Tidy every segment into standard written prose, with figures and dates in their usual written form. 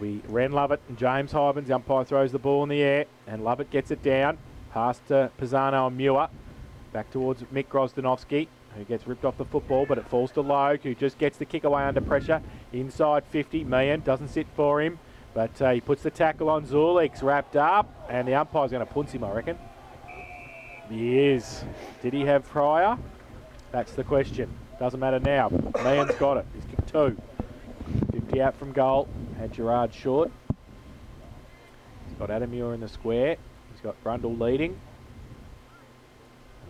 be Ren Lovett and James Hybens. The umpire throws the ball in the air, and Lovett gets it down. Past to Pisano and Muir. Back towards Mick Grosdanovsky, who gets ripped off the football, but it falls to Logue, who just gets the kick away under pressure. Inside 50, Meehan doesn't sit for him, but he puts the tackle on Zulik's, wrapped up, and the umpire's going to punch him, I reckon. He is. Did he have prior? That's the question. Doesn't matter now. Meehan's got it. He's kicked 2. 50 out from goal. Had Gerard short. He's got Adam Muir in the square. He's got Grundle leading.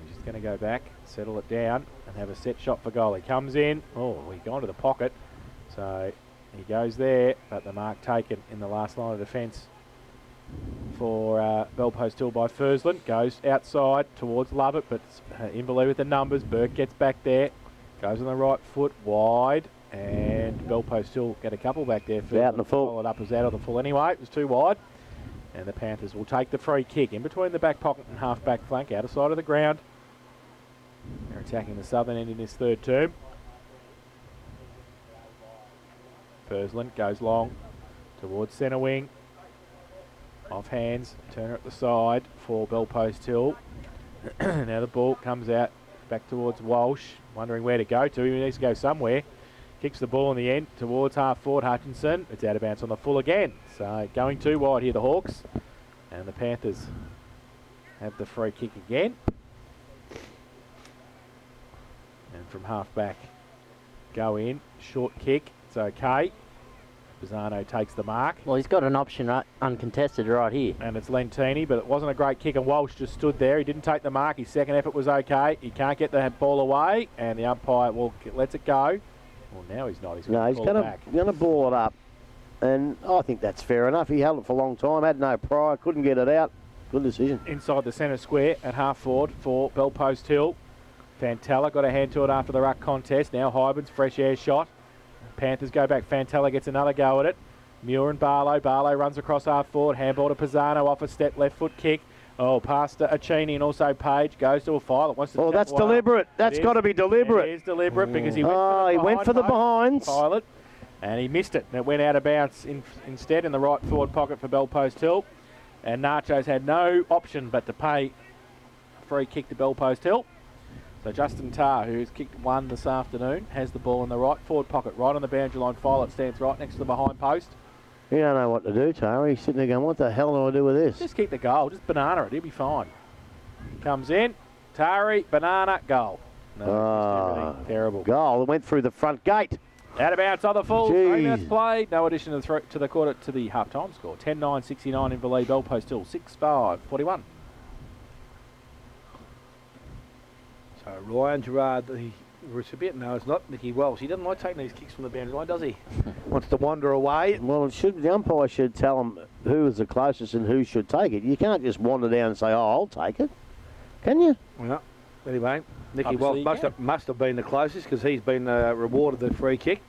He's just going to go back, settle it down, and have a set shot for goal. He comes in. Oh, he got into the pocket. So he goes there, but the mark taken in the last line of defence for Bellpost Hill by Fursland. Goes outside towards Lovett, but Inverleigh with the numbers. Burke gets back there. Goes on the right foot, wide. And Bellpost Hill get a couple back there. Out in the full. Followed up was out of the full anyway. It was too wide. And the Panthers will take the free kick in between the back pocket and half-back flank, out of side of the ground. They're attacking the southern end in this third term. Fursland goes long towards centre wing. Off hands, Turner at the side for Bellpost Hill. Now the ball comes out back towards Walsh, wondering where to go to. He needs to go somewhere. Kicks the ball in the end towards half forward Hutchinson. It's out of bounds on the full again. So going too wide here, the Hawks. And the Panthers have the free kick again. And from half back, go in. Short kick. It's okay. Pisano takes the mark. Well, he's got an option uncontested right here. And it's Lentini, but it wasn't a great kick, and Walsh just stood there. He didn't take the mark. His second effort was okay. He can't get the ball away, and the umpire lets it go. Well, now he's not. He's going to ball it up, and I think that's fair enough. He held it for a long time, had no prior, couldn't get it out. Good decision. Inside the centre square at half forward for Bellpost Hill. Fantella got a hand to it after the ruck contest. Now Hybens, fresh air shot. Panthers go back. Fantella gets another go at it. Muir and Barlow. Barlow runs across half forward. Handball to Pisano off a step, left foot kick. Oh, past Achini and also Page goes to a file. Wants to that's deliberate. That's got to be deliberate. It is deliberate because he went for the behinds. Pilot, and he missed it. And it went out of bounds instead in the right forward pocket for Bellpost Hill. And Nachos had no option but to pay a free kick to Bellpost Hill. So Justin Tarr, who's kicked 1 this afternoon, has the ball in the right forward pocket, right on the boundary line. File it stands right next to the behind post. He don't know what to do, Tarr. He's sitting there going, what the hell do I do with this? Just keep the goal. Just banana it. He'll be fine. Comes in. Tari, banana, goal. No, terrible. Goal. It went through the front gate. Out of bounds on the full. 3 minutes played. No addition to the quarter to the half-time score. 10-9, 69 Inverleigh. Bellpost Hill 6-5, 41. So Ryan Gerard, the recipient, no, it's not Nicky Wells. He doesn't like taking these kicks from the boundary line, does he? Wants to wander away. Well, the umpire should tell him who is the closest and who should take it. You can't just wander down and say, oh, I'll take it. Can you? Well, anyway, Nicky Wells must have been the closest because he's been rewarded the free kick.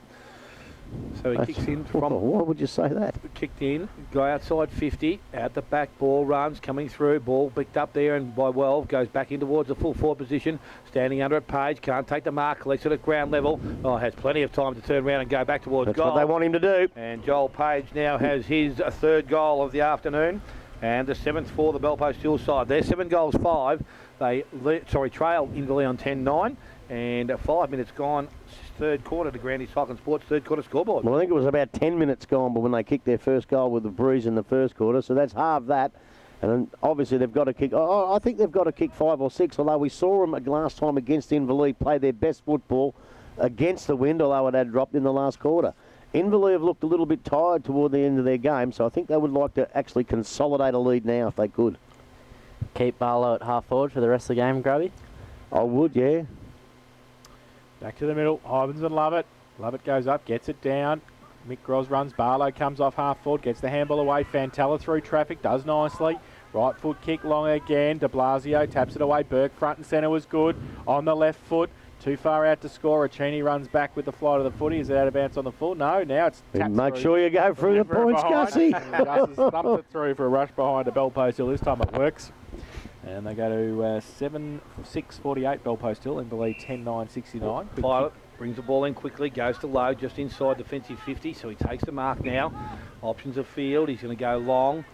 So he kicks in from... Why would you say that? Kicked in, go outside 50, out the back, ball runs, coming through, ball picked up there and by 12, goes back in towards the full forward position, standing under it, Page, can't take the mark, collects it at ground level, has plenty of time to turn around and go back towards goal. That's what they want him to do. And Joel Page now has his third goal of the afternoon, and the 7th for the Bellpost Hill side. They're 7 goals, 5. They trail Inverleigh on 10-9, and 5 minutes gone. Third quarter to Grandy Cycling Sports third quarter scoreboard. Well, I think it was about 10 minutes gone, but when they kicked their first goal with the breeze in the first quarter, so that's half that. And then obviously they've got to kick. I think they've got to kick 5 or 6. Although we saw them last time against Inverleigh play their best football against the wind, although it had dropped in the last quarter. Inverleigh have looked a little bit tired toward the end of their game, so I think they would like to actually consolidate a lead now if they could. Keep Barlow at half forward for the rest of the game, Grubby? I would, yeah. Back to the middle. Hybens and Lovett. Lovett goes up, gets it down. Mick Gros runs. Barlow comes off half forward, gets the handball away. Fantella through traffic, does nicely. Right foot kick long again. De Blasio taps it away. Burke front and centre was good. On the left foot. Too far out to score. Achini runs back with the flight of the footy. Is it out of bounds on the full? No, now it's tapped Make sure you go through the points, Gussie. Gus has stumped it through for a rush behind a Bellpost Hill. This time it works. And they go to 7-6-48 Bellpost Hill. Inverleigh 10-9-69. Pilot brings the ball in quickly, goes to low, just inside defensive 50, so he takes the mark now Options of field. He's going to go long.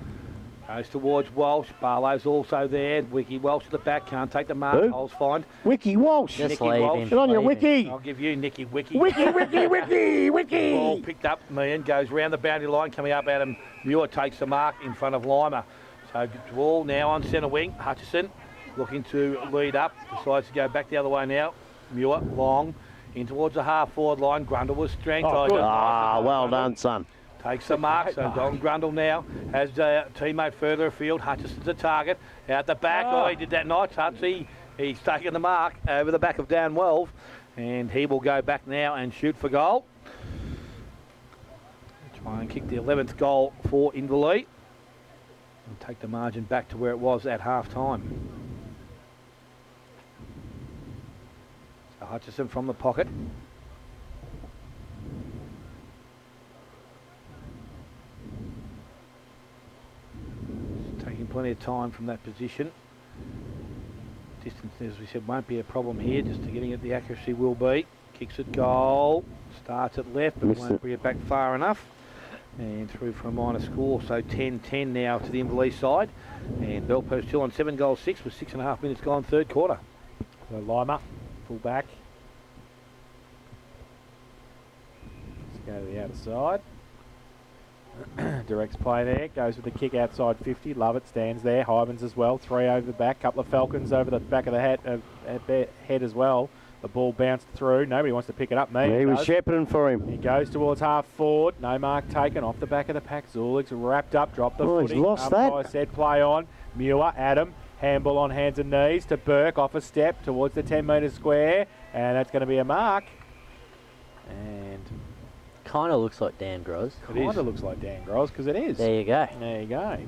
Goes towards Walsh. Barlow's also there. Wiki Walsh at the back. Can't take the mark. Who? Holes find. Wiki Walsh. Just Nicky leave Walsh. him. Get on your leave him. Wiki. I'll give you Nicky Wiki. Wiki, Wiki, Wiki, Wiki. Ball picked up. Meehan goes round the boundary line. Coming up, Adam Muir takes the mark in front of Lima. So ball now on centre wing. Hutchison looking to lead up. Decides to go back the other way now. Muir long in towards the half forward line. Grundle was strength. Oh, good. Well Grundle done, son. takes the mark. So Don Grundle now has a teammate further afield. Hutchison's a target. Out the back. Oh, he did that nice, Hutch. He's taken the mark over the back of Dan Wells. And he will go back now and shoot for goal. Try and kick the 11th goal for Inverleigh. And take the margin back to where it was at half time. So Hutchison from the pocket. Taking plenty of time from that position. Distance, as we said, won't be a problem here. Just to getting it, the accuracy will be. Kicks it goal. Starts at left, but won't bring it back far enough. And through for a minor score. So 10-10 now to the Inverleigh side. And Belpost still on 7 goals 6 with 6.5 minutes gone third quarter. So Lima, full back. Let's go to the outer side. Directs play there, goes with the kick outside 50. Love it, stands there. Hybens as well, 3 over the back. Couple of Falcons over the back of the head as well. The ball bounced through. Nobody wants to pick it up. He was shepherding for him. He goes towards half forward. No mark taken off the back of the pack. Zulig's wrapped up, dropped the footy. He's lost that. I said play on. Muir, Adam, handball on hands and knees to Burke off a step towards the 10 metre square. And that's going to be a mark. And Kind of looks like Dan Gross. kind of looks like Dan Gross because it is. There you go. There you go.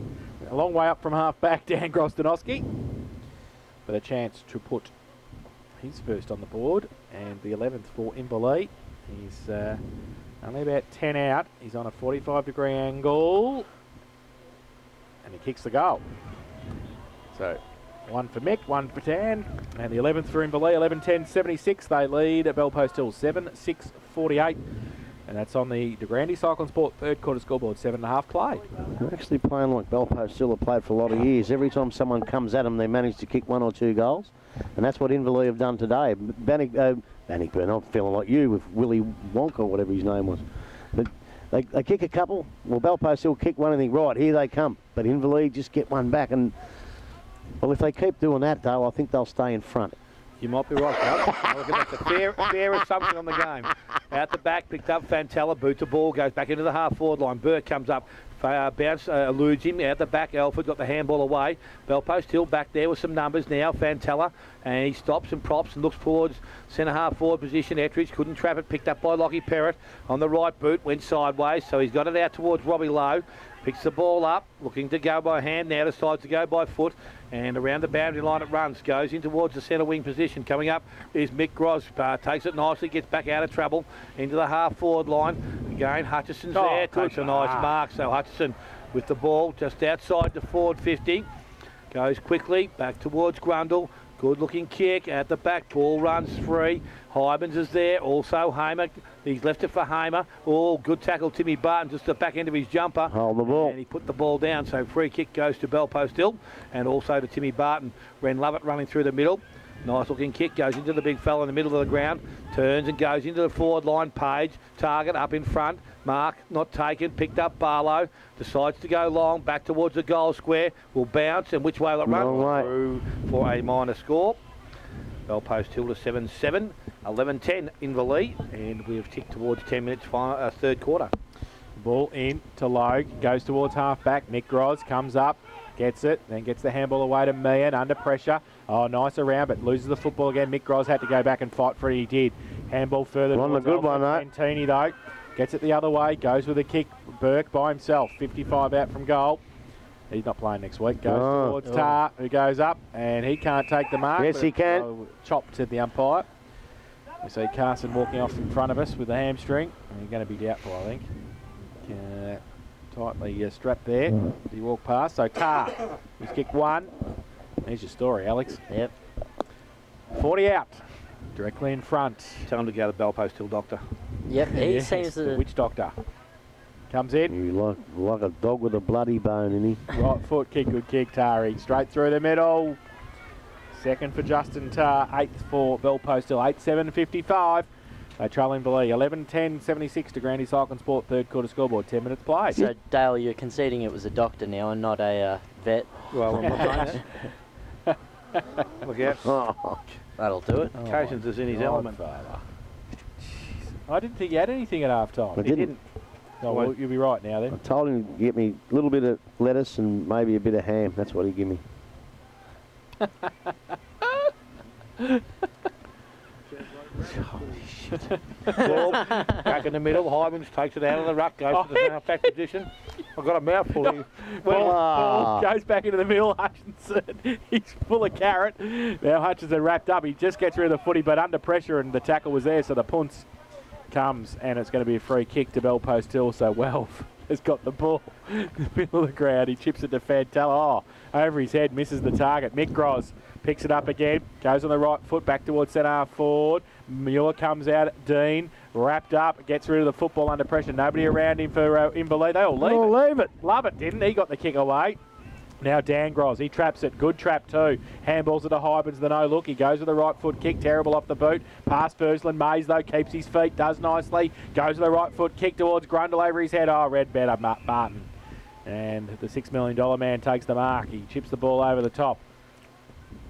A long way up from half back, Dan Grosdanowski. But a chance to put his first on the board. And the 11th for Inverleigh. He's only about 10 out. He's on a 45-degree angle. And he kicks the goal. So, 1 for Mick, 1 for Dan. And the 11th for Inverleigh, 11-10-76. They lead at Belpost Hill, 7-6-48. And that's on the De Grande Cycling Sport third quarter scoreboard, 7.5 play. They're actually playing like Belpost still have played for a lot of years. Every time someone comes at them, they manage to kick 1 or 2 goals. And that's what Inverleigh have done today. Bannockburn, I'm feeling like you with Willie Wonka, or whatever his name was. But they kick a couple. Well, Belpost will kick one and think, right, here they come. But Inverleigh just get one back. And, well, if they keep doing that, though, I think they'll stay in front. You might be right, Cal. I reckon that's a fair assumption on the game. Out the back, picked up Fantella, boots the ball, goes back into the half-forward line. Burke comes up, bounce, eludes him. Out the back, Alford got the handball away. Belpost Hill back there with some numbers now. Fantella, and he stops and props and looks towards centre half-forward position. Ettridge couldn't trap it, picked up by Lockie Perrott on the right boot, went sideways, so he's got it out towards Robbie Lowe. Picks the ball up, looking to go by hand now, decides to go by foot, and around the boundary line it runs, goes in towards the centre wing position. Coming up is Mick Gros, takes it nicely, gets back out of trouble, into the half-forward line. Again, Hutchison's there, takes a nice mark, so Hutchison with the ball just outside the forward 50. Goes quickly, back towards Grundle. Good looking kick at the back, ball runs free. Hybens is there, also Hamer. He's left it for Hamer. Oh, good tackle, Timmy Barton, just the back end of his jumper. Hold the ball. And he put the ball down, so free kick goes to Belpost Hill and also to Timmy Barton. Ren Lovett running through the middle. Nice looking kick, goes into the big fella in the middle of the ground, turns and goes into the forward line. Page, target up in front. Mark, not taken, picked up Barlow, decides to go long, back towards the goal square, will bounce, and which way will it run? Through for a minor score. Belpost Hill to 7-7, 11-10 Inverleigh, and we have ticked towards 10 minutes third quarter. Ball in to Logue, goes towards half back. Nick Gros comes up, gets it, then gets the handball away to Meehan under pressure. Oh, nice around, but loses the football again. Mick Gros had to go back and fight for it. He did. Handball further On the towards good one, though. Santini, though. Gets it the other way, goes with a kick. Burke by himself, 55 out from goal. He's not playing next week. Goes towards Tar, who goes up, and he can't take the mark. Yes, he can. Chopped, said the umpire. We see Carson walking off in front of us with a hamstring. He's going to be doubtful, I think. Tightly strapped there as he walked past. So Tar, he's kicked 1. There's your story, Alex. Yep. 40 out, directly in front. Tell him to go to Belpost Hill, doctor. Yep, he Yes, seems the to... witch doctor. Comes in. You like a dog with a bloody bone, isn't he? Right foot kick, good kick, Tari. Straight through the middle. Second for Justin Tarr, 8th for Bell Postal, 8-7-55. They trail Inverleigh, 11-10-76 to Grandy Cycling Sport, third quarter scoreboard, 10 minutes play. So, Dale, you're conceding it was a doctor now and not a vet. Well, I'm not saying that. Look out. Oh, That'll do it. Cations is in his element. Father. I didn't think he had anything at half time. I didn't. Oh, well, you'll be right now I then. told him to get me a little bit of lettuce and maybe a bit of ham. That's what he gave me. Ball back in the middle. Hybens takes it out of the ruck, goes to the half-back position. I've got a mouthful here. Ball goes back into the middle. Hutchinson, he's full of carrot. Now Hutchinson wrapped up. He just gets rid of the footy, but under pressure, and the tackle was there, so the punts comes, and it's going to be a free kick to Bell Post Hill. So Welf has got the ball in the middle of the ground. He chips it to Fantella. Oh, over his head, misses the target. Mick Gros picks it up again, goes on the right foot, back towards centre half forward. Muir comes out, Dean, wrapped up, gets rid of the football under pressure. Nobody around him for Inverleigh. They all leave it. Love it, didn't he? Got the kick away. Now Dan Gros, he traps it. Good trap too. Handballs it to Hybens, the no look. He goes with the right foot kick, terrible off the boot. Past Fursland. Mays though keeps his feet, does nicely. Goes with the right foot kick towards Grundle over his head. Oh, red better, Martin. And the $6 million man takes the mark. He chips the ball over the top.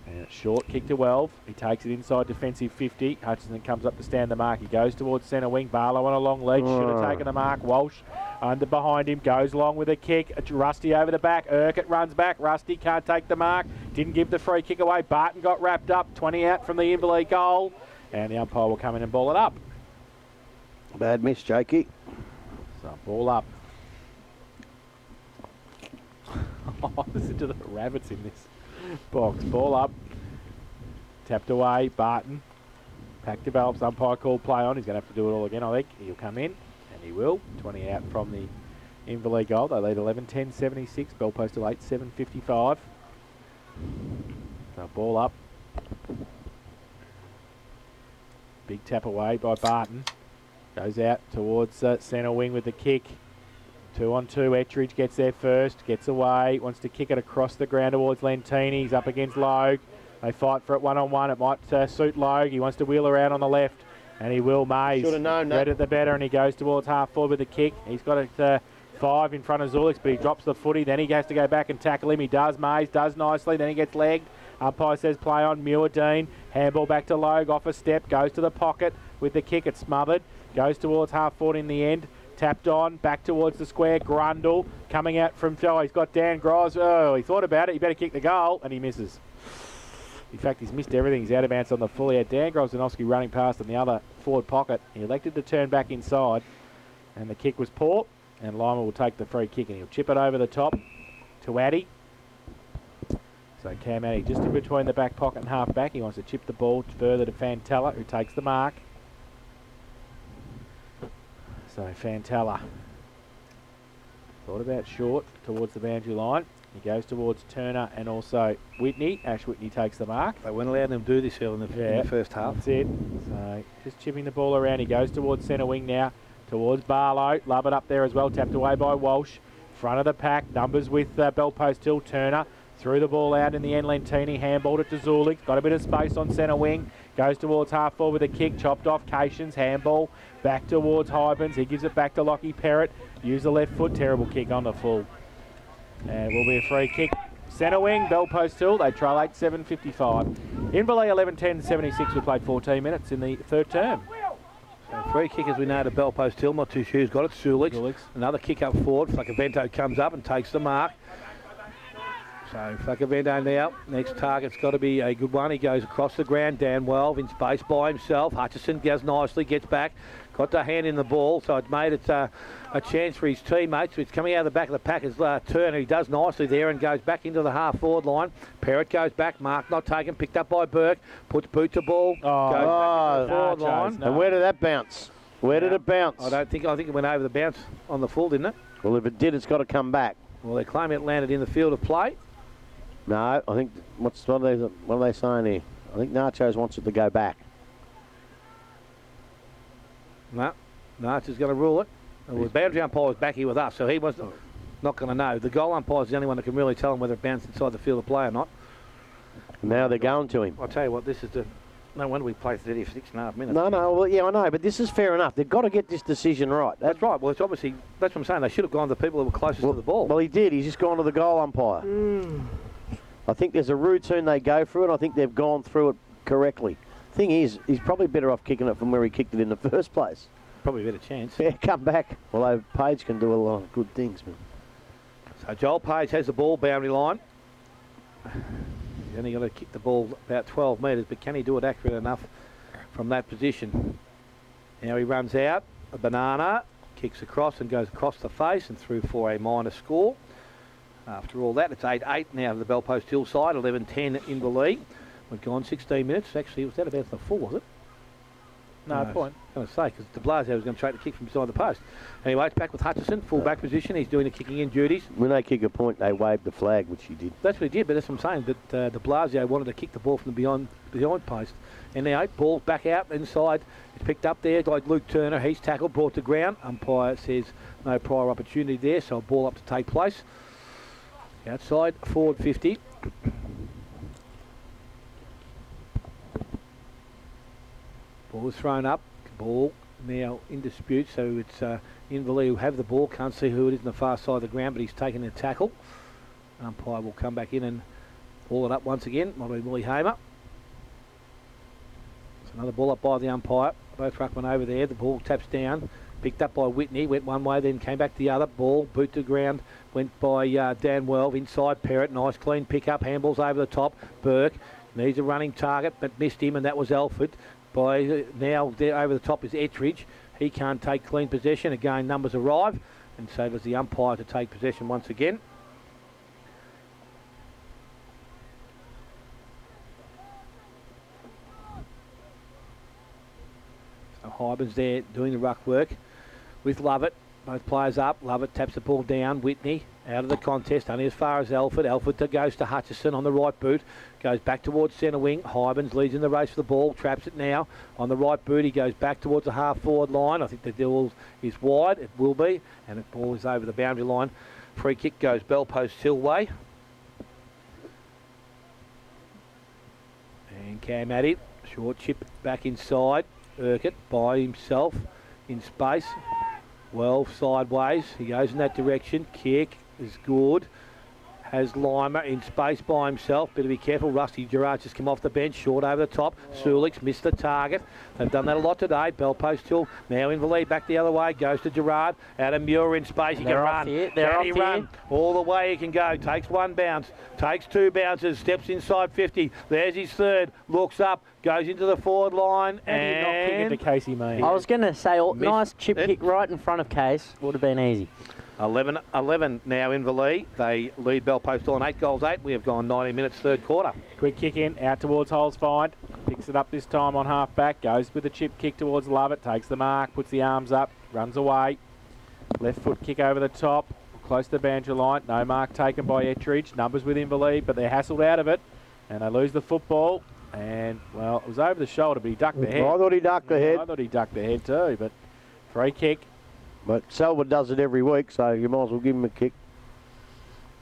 And it's short kick to Welv. He takes it inside defensive 50. Hutchinson comes up to stand the mark. He goes towards centre wing. Barlow on a long leg. Should have taken the mark. Walsh under behind him. Goes along with a kick. Rusty over the back. Urquhart runs back. Rusty can't take the mark. Didn't give the free kick away. Barton got wrapped up. 20 out from the Inverleigh goal. And the umpire will come in and ball it up. Bad miss, Jakey. So ball up. Oh, listen to the rabbits in this box. Ball up. Tapped away. Barton. Pack develops. Umpire called play on. He's going to have to do it all again, I think. He'll come in, and he will. 20 out from the Inverleigh goal. They lead 11-10-76. Bell Postal 8-7-55. So ball up. Big tap away by Barton. Goes out towards centre wing with the kick. 2-on-2, Ettridge gets there first, gets away, wants to kick it across the ground towards Lentini. He's up against Logue. They fight for it one-on-one. It might suit Logue. He wants to wheel around on the left, and he will. Mays Should have known that. read it the better, and he goes towards half forward with the kick. He's got it 5 in front of Zulix, but he drops the footy. Then he has to go back and tackle him. He does. Mays does nicely. Then he gets legged. Umpire says play on. Muir Dean. Handball back to Logue. Off a step. Goes to the pocket with the kick. It's smothered. Goes towards half forward in the end. Tapped on, back towards the square. Grundle coming out from... Oh, he's got Dan Gros. Oh, he thought about it. He better kick the goal, and he misses. In fact, he's missed everything. He's out of bounds on the full. He had Dan Grosdanowski running past in the other forward pocket. He elected to turn back inside, and the kick was poor, and Lima will take the free kick, and he'll chip it over the top to Addy. So Cam Addy just in between the back pocket and half back. He wants to chip the ball further to Fantella, who takes the mark. So Fantella thought about short towards the boundary line. He goes towards Turner and also Whitney. Ash Whitney takes the mark. They weren't allowing them to do this early in the first half. That's it. So just chipping the ball around. He goes towards centre wing now, towards Barlow. Love it up there as well. Tapped away by Walsh. Front of the pack. Numbers with Bell Post Hill. Turner threw the ball out in the end. Lentini handballed it to Zulik. Got a bit of space on centre wing. Goes towards half forward with a kick. Chopped off Cations. Handball. Back towards Hybens. He gives it back to Lockie Perrott. Use the left foot. Terrible kick on the full. And it will be a free kick. Centre wing, Bell Post Hill. They trail 8-7-55. Inverleigh 11-10-76. We played 14 minutes in the third term. So free kick, as we know, to Bell Post Hill. Not too sure who's got it. Sulix. Another kick up forward. Flacavento comes up and takes the mark. So Flacavento now. Next target's got to be a good one. He goes across the ground. Dan Welv in space by himself. Hutchison goes nicely, gets back. Got the hand in the ball, so it made it a chance for his teammates. It's coming out of the back of the pack as Turner. He does nicely there and goes back into the half-forward line. Perrott goes back. Mark not taken. Picked up by Burke. Puts boot to ball. Goes back into the forward line. And where did that bounce? Where did it bounce? I think it went over the bounce on the full, didn't it? Well, if it did, it's got to come back. Well, they claim it landed in the field of play. No, I think, what are they saying here? I think Nachos wants it to go back. No, Archer's going to rule it. Well, the boundary umpire was back here with us, so he was not going to know. The goal umpire is the only one that can really tell him whether it bounced inside the field of play or not. Now they're going to him. I'll tell you what, this is the... No wonder we played 36.5 minutes. No, well, yeah, I know, but this is fair enough. They've got to get this decision right. That's right. Well, it's obviously... That's what I'm saying. They should have gone to the people who were closest to the ball. Well, he did. He's just gone to the goal umpire. I think there's a routine they go through, and I think they've gone through it correctly. Thing is, he's probably better off kicking it from where he kicked it in the first place. Probably a better chance. Yeah, come back. Although Page can do a lot of good things, man. So Joel Page has the ball, boundary line. He's only got to kick the ball about 12 metres, but can he do it accurate enough from that position? Now he runs out, a banana, kicks across and goes across the face and through for a minor score. After all that, it's 8-8 now to the Bell Post Hill side, 11-10 in the lead. We've gone 16 minutes. Actually, was that about the full, was it? No, point. I was going to say, because de Blasio was going to take the kick from beside the post. Anyway, it's back with Hutchison, full back position. He's doing the kicking in duties. When they kick a point, they wave the flag, which he did. That's what he did, but that's what I'm saying, that de Blasio wanted to kick the ball from the behind post. And now, ball back out inside. It's picked up there like Luke Turner. He's tackled, brought to ground. Umpire says no prior opportunity there, so a ball up to take place. Outside, forward 50. Ball is thrown up. Ball now in dispute, so it's Inverleigh who have the ball. Can't see who it is on the far side of the ground, but he's taken a tackle. Umpire will come back in and ball it up once again. Might be Willie Hamer. It's another ball up by the umpire. Both ruckmen over there. The ball taps down. Picked up by Whitney. Went one way, then came back the other. Ball, boot to ground. Went by Dan Welve. Inside Perrott. Nice clean pick up. Handballs over the top. Burke needs a running target, but missed him, and that was Alford. By now there over the top is Ettridge. He can't take clean possession. Again, numbers arrive, and so does the umpire to take possession once again. So Hybern's there doing the ruck work with Lovett. Both players up. Lovett taps the ball down. Whitney out of the contest, only as far as Alford. Alford goes to Hutchison on the right boot. Goes back towards centre wing. Hybens leads in the race for the ball. Traps it now on the right boot. He goes back towards the half-forward line. I think the deal is wide. It will be. And the ball is over the boundary line. Free kick goes Bell Post Hill way. And Cam at it. Short chip back inside. Urquhart by himself in space. Well, sideways. He goes in that direction. Kick is good. Has Lima in space by himself. Better be careful. Rusty Gerard just come off the bench. Short over the top. Sulix missed the target. They've done that a lot today. Bell Post Hill now in the lead. Back the other way. Goes to Gerard. Out of Muir in space. He can run. Can he run? All the way he can go. Takes one bounce. Takes two bounces. Steps inside 50. There's his third. Looks up. Goes into the forward line. And he not kick it to Casey May. I was going to say, nice chip kick right in front of Case. Would have been easy. 11 now in the lead. They lead Bell Post on 8-8. We have gone 90 minutes, third quarter. Quick kick in, out towards Holes Find. Picks it up this time on half back. Goes with the chip kick towards Lovett. Takes the mark, puts the arms up, runs away. Left foot kick over the top. Close to the boundary line. No mark taken by Ettridge. Numbers with Inverleigh, but they're hassled out of it. And they lose the football. And, well, it was over the shoulder, but he ducked the head. I thought he ducked the head. I thought he ducked the head too, but free kick. But Selwood does it every week, so you might as well give him a kick.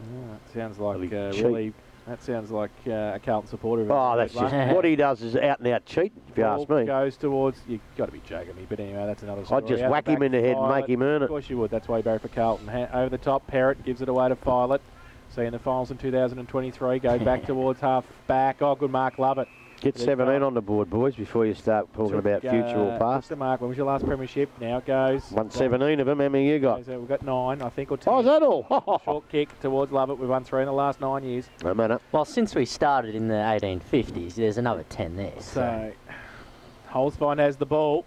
That sounds like really. That sounds like a Carlton supporter. Oh, that's just what he does is out and out cheat. If you ask me, goes towards. You got to be joking me, but anyway, that's another story. I'd just whack him in the head and make him earn it. Of course you would. That's why you buried for Carlton. Over the top, Perrott gives it away to Filet. See in the finals in 2023. Go back towards half back. Oh, good mark. Love it. Get 17 on the board, boys, before you start talking about future or past. The mark. When was your last premiership? Now it goes. 117 of them. How many you got? So we've got 9, I think, or 10. Oh, is that all? Short kick towards Lovett. We've won 3 in the last 9 years. No matter. Well, since we started in the 1850s, there's another 10 there. So Holzbein has the ball.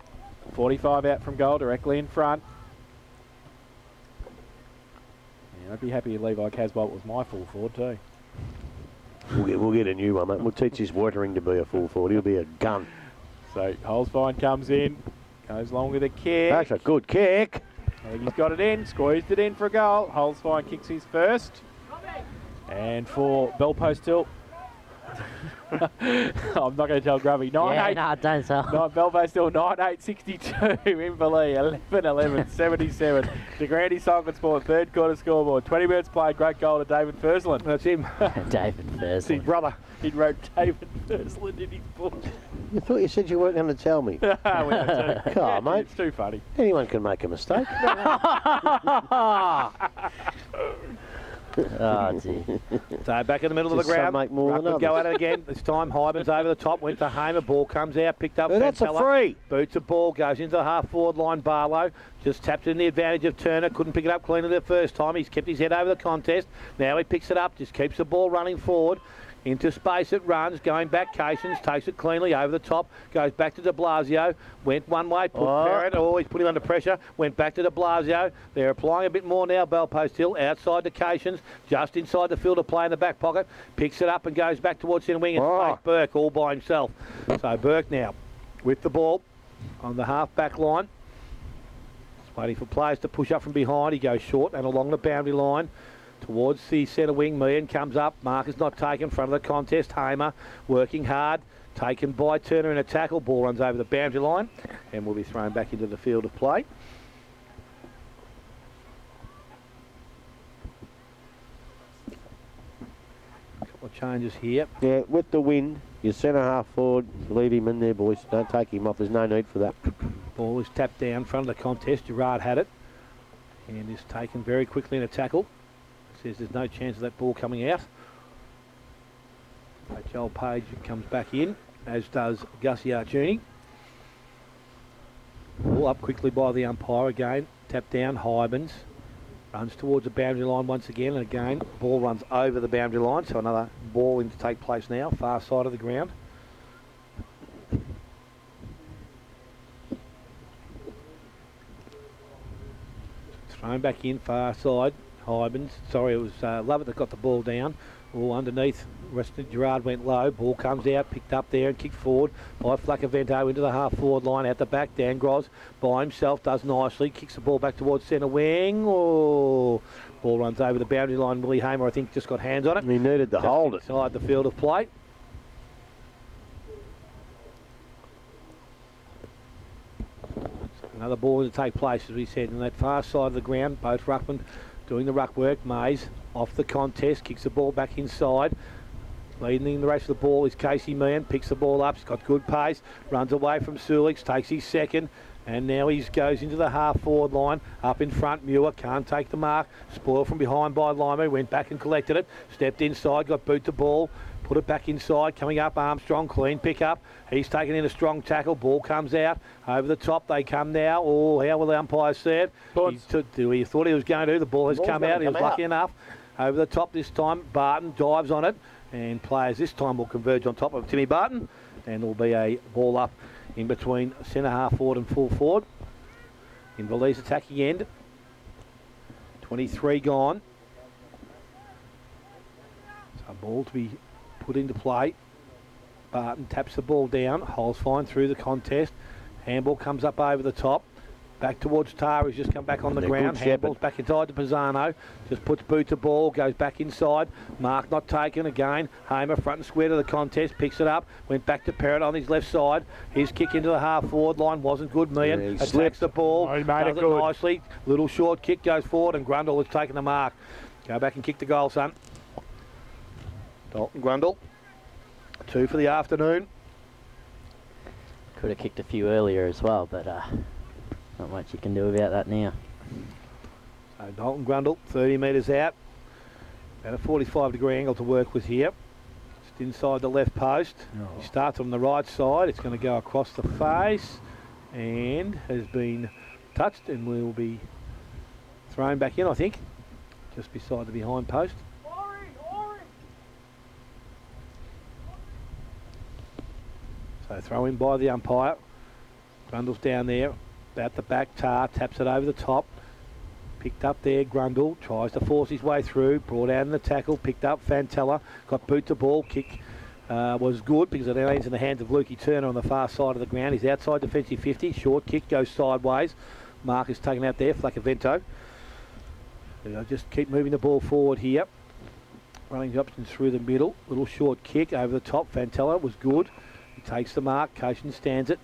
45 out from goal, directly in front. Yeah, I'd be happy if Levi Casbolt was my full forward too. We'll get a new one, mate. We'll teach this Watering to be a full forward. He'll be a gun. So Holzbein comes in, goes along with a kick. That's a good kick. I think he's got it in, squeezed it in for a goal. Holzbein kicks his first. And for Bell Post Hill, I'm not going to tell Grubby. 9-8. Yeah, no, don't tell. Belfast still 9-8-62. Inverleigh 11-11-77. De Grande Soccer Sport, third quarter scoreboard. 20 minutes played. Great goal to David Fursland. That's him. David It's his Fursland. brother. He wrote David Fursland in his book. You thought you said you weren't going to tell me. We had to. Come on, mate. It's too funny. Anyone can make a mistake. Oh, gee. So back in the middle of Just the some ground. make more than Ruckman go at others. it again. This time Hyman's over the top. Went to Hamer. Ball comes out. Picked up. Oh, that's a Fantella. free. Boots a ball. Goes into the half-forward line. Barlow just tapped in the advantage of Turner. Couldn't pick it up cleanly the first time. He's kept his head over the contest. Now he picks it up. Just keeps the ball running forward. Into space it runs, going back, Cations takes it cleanly over the top, goes back to de Blasio, went one way, put Parrott, he's put him under pressure, went back to de Blasio. They're applying a bit more now, Bellpost Hill, outside to Cations, just inside the field of play in the back pocket, picks it up and goes back towards centre wing and plays Burke all by himself. So Burke now with the ball on the half-back line. Just waiting for players to push up from behind. He goes short and along the boundary line. Towards the centre wing, Meehan comes up. Marcus not taken, front of the contest. Hamer working hard, taken by Turner in a tackle. Ball runs over the boundary line and will be thrown back into the field of play. A couple of changes here. Yeah, with the wind, your centre half forward, leave him in there, boys. Don't take him off. There's no need for that. Ball is tapped down, front of the contest. Gerard had it and is taken very quickly in a tackle. Says there's no chance of that ball coming out. So Joel Page comes back in, as does Gussie Archuni. Ball up quickly by the umpire again. Tap down, Hybens. Runs towards the boundary line once again, and again, ball runs over the boundary line, so another ball in to take place now, far side of the ground. Thrown back in, far side. Hybens, sorry, it was Lovett that got the ball down. All underneath, Gerard went low, ball comes out, picked up there and kicked forward by Flacavento into the half-forward line out the back. Dan Gros by himself does nicely, kicks the ball back towards centre wing. Oh, ball runs over the boundary line. Willie Hamer, I think, just got hands on it. He needed to hold it. Inside the field of play. Another ball to take place, as we said, on that far side of the ground. Both ruckmen doing the ruck work. Mays off the contest, kicks the ball back inside. Leading the rest of the ball is Casey Meehan, picks the ball up, he's got good pace, runs away from Sulix, takes his second, and now he goes into the half-forward line. Up in front, Muir can't take the mark. Spoiled from behind by Lima, went back and collected it, stepped inside, got boot the ball, put it back inside, coming up Armstrong, clean pick up. He's taken in a strong tackle, ball comes out, over the top they come now. Oh, how will the umpire see it? He thought he was going to, the ball has come out, he was lucky enough. Over the top this time, Barton dives on it, and players this time will converge on top of Timmy Barton, and there'll be a ball up in between centre half forward and full forward. Inverleigh's attacking end. 23 gone. So a ball to be put into play. Barton taps the ball down, holds fine through the contest. Handball comes up over the top. Back towards Tara, who's just come back on the ground. Handball's back inside to Pisano. Just puts boot to ball, goes back inside. Mark not taken again. Hamer front and square to the contest, picks it up. Went back to Parrott on his left side. His kick into the half-forward line wasn't good. Meehan attacks the ball. Oh, he made does it good. nicely. Little short kick goes forward, and Grundle has taken the mark. Go back and kick the goal, son. Dalton Grundle. 2 for the afternoon. Could have kicked a few earlier as well, but not much you can do about that now. So Dalton Grundle, 30 metres out. About a 45-degree angle to work with here. Just inside the left post. He starts on the right side. It's going to go across the face and has been touched and will be thrown back in, I think, just beside the behind post. So throw in by the umpire. Grundle's down there. About the back, Tar taps it over the top. Picked up there, Grundle tries to force his way through. Brought out in the tackle, picked up Fantella. Got boot to ball. Kick was good because it lands in the hands of Lukey Turner on the far side of the ground. He's outside defensive 50. Short kick goes sideways. Mark is taken out there, Flacavento. They'll just keep moving the ball forward here. running options through the middle. Little short kick over the top. Fantella was good. He takes the mark. Cation stands it.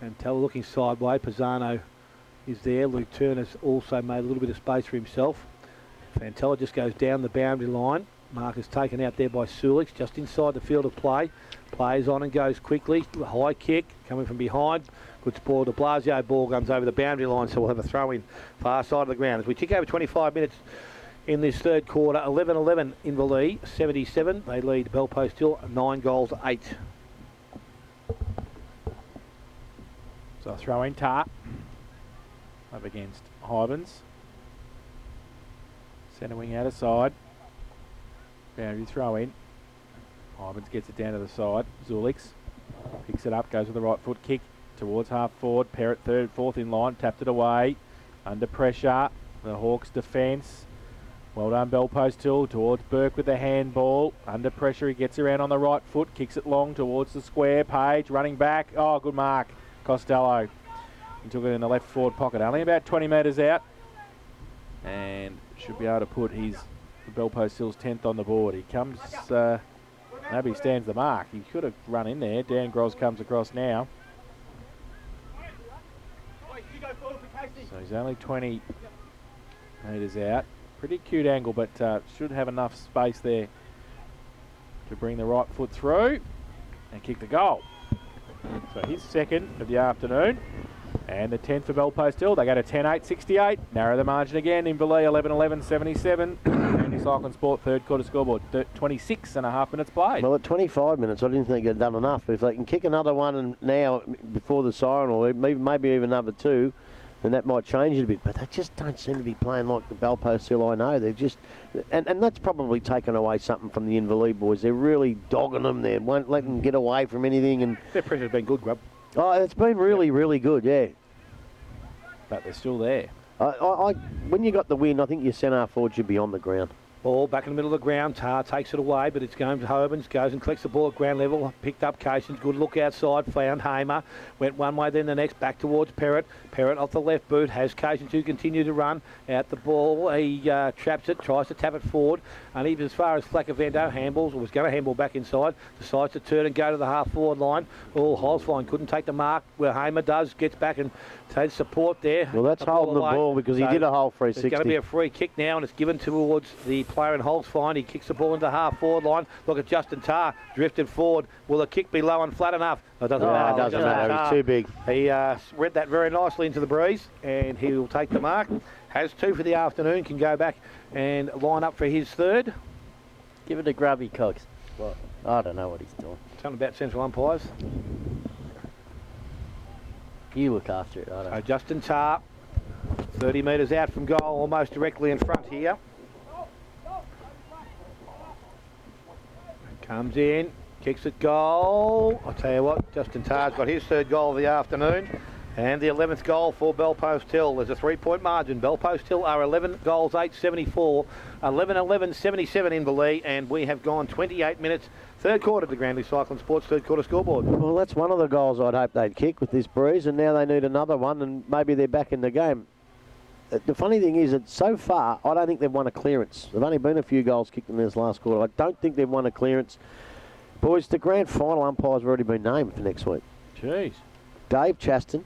Fantella looking sideways. Pisano is there. Luke Turner's also made a little bit of space for himself. Fantella just goes down the boundary line. Mark is taken out there by Sulix, just inside the field of play. Plays on and goes quickly. High kick coming from behind. Good ball. De Blasio ball comes over the boundary line, so we'll have a throw in far side of the ground. As we tick over 25 minutes in this third quarter, 11-11 Inverleigh, 77. They lead Belpost Hill 9-8. So throw in Tart up against Hybens. Centre wing out of side. Boundary throw in. Hybens gets it down to the side. Zulix picks it up, goes with the right foot kick towards half forward. Perrott third, fourth in line, tapped it away. Under pressure, the Hawks defence. Well done, Belpost Hill, towards Burke with the handball. Under pressure, he gets around on the right foot, kicks it long towards the square. Page running back. Oh, good mark. Costello. He took it in the left forward pocket, only about 20 metres out. And should be able to put his Belpost Hill's 10th on the board. He comes, maybe he stands the mark. He could have run in there. Dan Gross comes across now. So he's only 20 metres out. Pretty cute angle, but should have enough space there to bring the right foot through and kick the goal. So his second of the afternoon. And the 10th for Belpost Hill. They go to 10-8-68. Narrow the margin again. Inverleigh 11-11-77. Andy Cycling Sport third quarter scoreboard. 26 and a half minutes played. Well, at 25 minutes, I didn't think they'd done enough. If they can kick another one and now before the siren, or maybe even another two, then that might change it a bit. But they just don't seem to be playing like the Belpost Hill I know. They're just, and that's probably taken away something from the Inverleigh boys. They're really dogging them. They won't let them get away from anything. And Their pressure's been good, Grub. oh, it's been really, really good, yeah. But they're still there. When you got the win, I think your centre forward should be on the ground. Ball back in the middle of the ground. Tar takes it away, but it's going to Hobens. Goes and collects the ball at ground level. Picked up Cations. Good look outside. Found Hamer. Went one way, then the next. Back towards Perrott. Perrott off the left boot. Has Cations who continue to run. Out the ball. He traps it. Tries to tap it forward. And even as far as Flaccavento handballs, or was going to handball back inside. Decides to turn and go to the half forward line. Oh, Holzfline couldn't take the mark where Hamer does. Gets back and takes support there. Well, that's holding the ball because he did a whole 360. It's going to be a free kick now, and it's given towards the player in Holzfine. He kicks the ball into half forward line. Look at Justin Tarr drifted forward. Will the kick be low and flat enough? No, it doesn't matter. It doesn't matter. He's too big. He read that very nicely into the breeze, and he will take the mark. Has two for the afternoon. Can go back and line up for his third. Give it a grubby, Cogs. Well, I don't know what he's doing. Something about central umpires. You look after it. I don't know. Justin Tarr, 30 metres out from goal, almost directly in front here. Comes in, kicks it goal. I'll tell you what, Justin Tarr's got his third goal of the afternoon. And the 11th goal for Belpost Hill. There's a 3-point margin. Belpost Hill are 11 goals, 8-74. 11-11-77 Inverleigh. And we have gone 28 minutes. Third quarter to Grandly Cycling Sports third quarter scoreboard. Well, that's one of the goals I'd hope they'd kick with this breeze, and now they need another one, and maybe they're back in the game. The funny thing is that so far, I don't think they've won a clearance. There've only been a few goals kicked in this last quarter. I don't think they've won a clearance. Boys, the grand final umpires have already been named for next week. Jeez. Dave Chaston,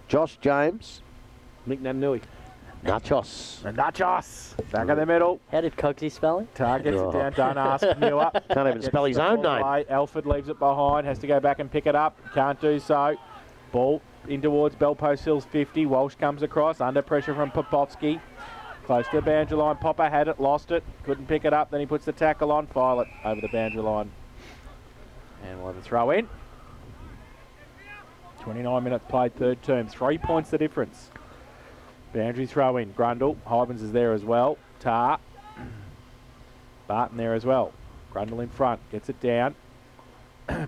Josh James, Mick Nanui. Nachos. And Nachos. Back in the middle. How did Cogsy spell it? Targets it down. Don't ask Muir. Can't even spell his own name. Alford leaves it behind. Has to go back and pick it up. Can't do so. Ball in towards Belpost Hill's 50. Walsh comes across. Under pressure from Popovsky. Close to the boundary line. Popper had it. Lost it. Couldn't pick it up. Then he puts the tackle on. File it over the boundary line. And we'll have a throw in. 29 minutes played, third term. 3 points the difference. Boundary throw in. Grundle. Hybens is there as well. Tar. Barton there as well. Grundle in front. Gets it down.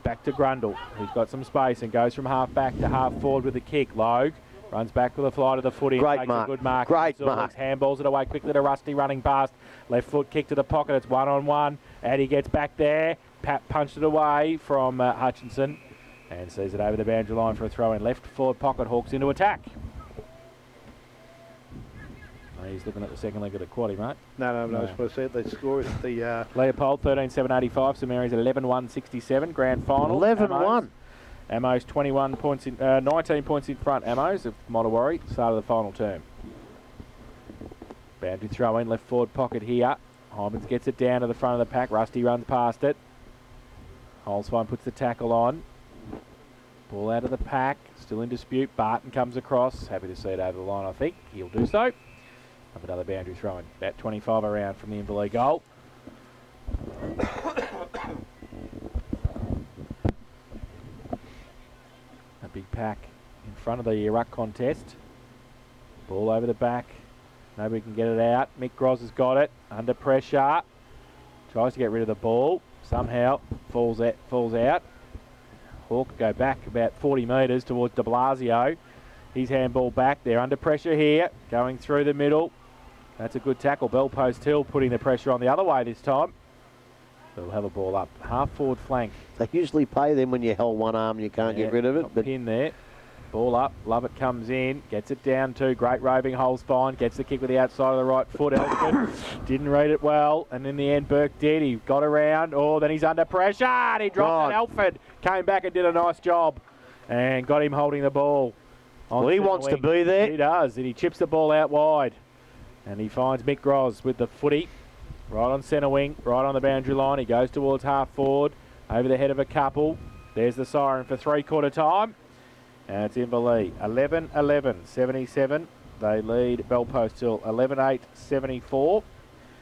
Back to Grundle, who's got some space and goes from half back to half forward with a kick. Logue runs back with a fly to the foot in. Great mark. A good mark. Great mark. Handballs it away quickly to Rusty running past. Left foot kick to the pocket. It's 1-on-1. And he gets back there. Pat punched it away from Hutchinson and sees it over the boundary line for a throw in. Left forward pocket. Hawks into attack. He's looking at the second leg of the quaddy, mate. No. That's what I said. They score at the... Leopold, 13.785. St Mary's 11.167. Grand final. 11-1. Ammo's 21 points in, 19 points in front. Ammo's of Montawari. Start of the final term. Boundary throw in, left forward pocket here. Hymans gets it down to the front of the pack. Rusty runs past it. Holzwein puts the tackle on. Ball out of the pack. Still in dispute. Barton comes across. Happy to see it over the line, I think. He'll do so. Have another boundary throw in. About 25 around from the Inverleigh goal. A big pack in front of the ruck contest. Ball over the back. Nobody can get it out. Mick Groz has got it. Under pressure. Tries to get rid of the ball. Somehow falls out. Hawke go back about 40 metres towards de Blasio. He's handball back. They're under pressure here. Going through the middle. That's a good tackle. Bell Post Hill putting the pressure on the other way this time. They'll have a ball up. Half forward flank. They usually pay them when you held one arm and you can't get rid of it. But pin there. Ball up. Lovett comes in. Gets it down to great roving Holzbein. Gets the kick with the outside of the right foot. Elford didn't read it well. And in the end, Burke did. He got around. Oh, then he's under pressure. And he dropped it. Elford came back and did a nice job. And got him holding the ball. Well, he wants to be there. He does. And he chips the ball out wide. And he finds Mick Groz with the footy. Right on centre wing. Right on the boundary line. He goes towards half forward. Over the head of a couple. There's the siren for three-quarter time. And it's Inverleigh, 11-11, 77. They lead Bell Post Hill 11-8, 74.